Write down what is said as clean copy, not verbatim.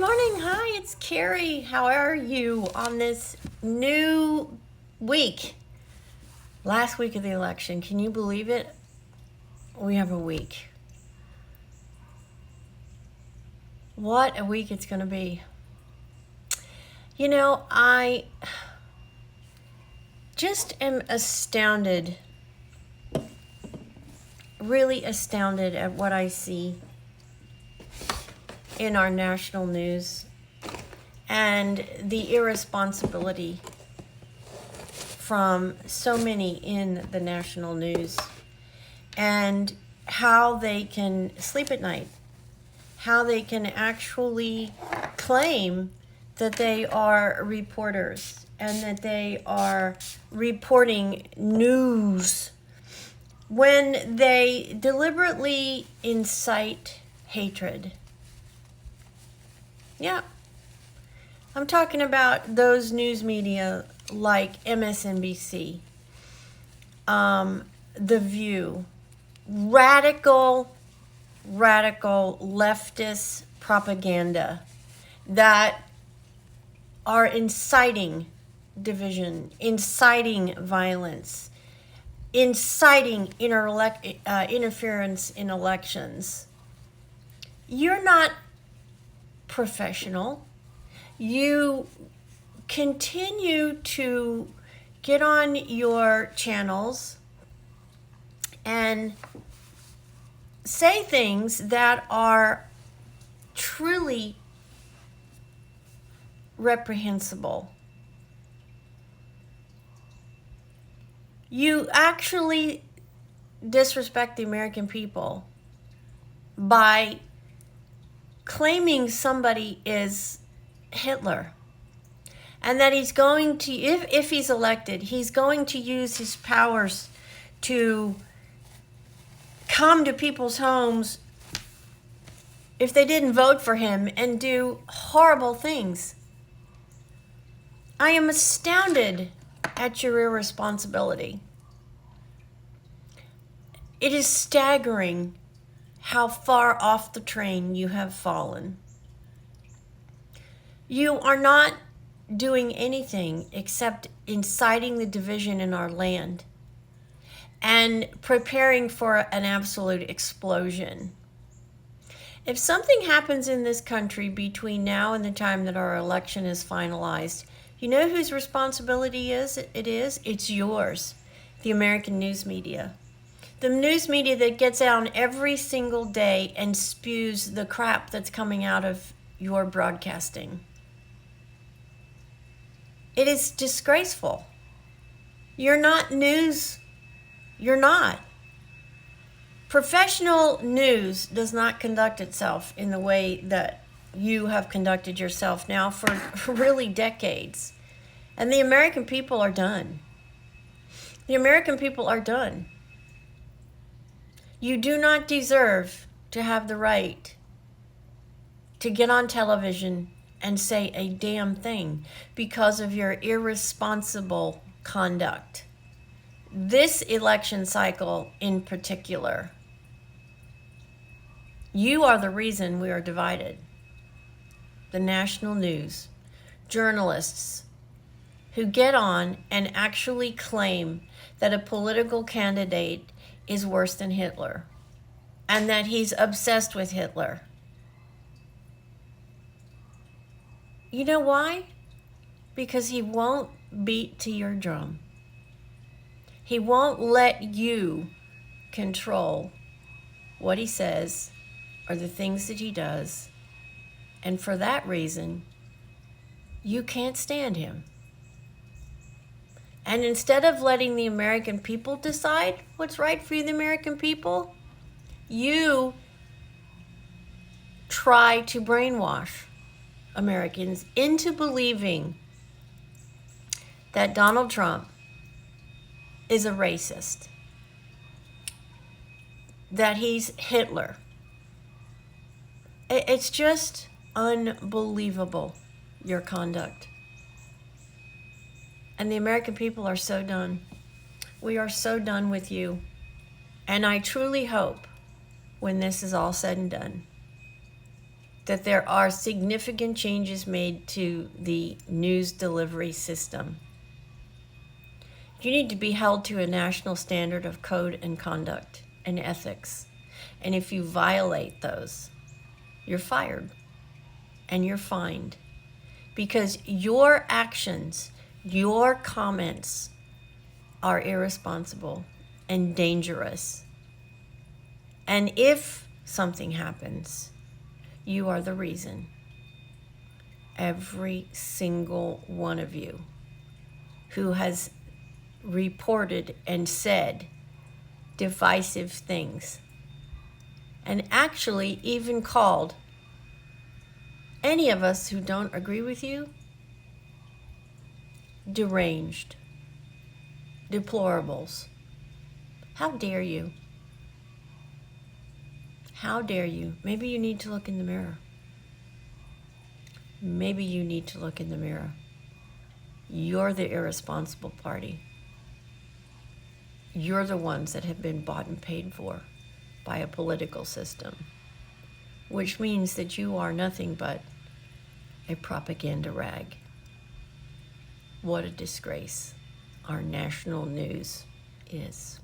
morning. Hi, it's Carrie. How are you on this new week? Last week of the election. Can you believe it? We have a week. What a week it's going to be. You know, I just am astounded, really astounded at what I see in our national news and the irresponsibility from so many in the national news and how they can sleep at night, how they can actually claim that they are reporters and that they are reporting news when they deliberately incite hatred. Yeah, I'm talking about those news media like MSNBC, The View, radical leftist propaganda that are inciting division, inciting violence, inciting interference in elections. You're not professional. You continue to get on your channels and say things that are truly reprehensible. You actually disrespect the American people by claiming somebody is Hitler and that he's going to, if he's elected, he's going to use his powers to come to people's homes if they didn't vote for him and do horrible things. I am astounded at your irresponsibility. It is staggering how far off the train you have fallen. You are not doing anything except inciting the division in our land and preparing for an absolute explosion. If something happens in this country between now and the time that our election is finalized, you know whose responsibility it is? It's yours, the American news media. The news media that gets out every single day and spews the crap that's coming out of your broadcasting. It is disgraceful. You're not news. You're not. Professional news does not conduct itself in the way that you have conducted yourself now for really decades. And the American people are done. The American people are done. You do not deserve to have the right to get on television and say a damn thing because of your irresponsible conduct. This election cycle in particular, you are the reason we are divided. The national news, journalists who get on and actually claim that a political candidate is worse than Hitler and that he's obsessed with Hitler. You know why? Because he won't beat to your drum. He won't let you control what he says or the things that he does. And for that reason, you can't stand him. And instead of letting the American people decide what's right for you, the American people, you try to brainwash Americans into believing that Donald Trump is a racist, that he's Hitler. It's just unbelievable, your conduct. And the American people are so done. We are so done with you. And I truly hope when this is all said and done, that there are significant changes made to the news delivery system. You need to be held to a national standard of code and conduct and ethics. And if you violate those, you're fired and you're fined. Because your actions, your comments are irresponsible and dangerous. And if something happens, you are the reason. Every single one of you who has reported and said divisive things, and actually even called any of us who don't agree with you deranged, deplorables. How dare you? How dare you? Maybe you need to look in the mirror. Maybe you need to look in the mirror. You're the irresponsible party. You're the ones that have been bought and paid for by a political system, which means that you are nothing but a propaganda rag. What a disgrace our national news is.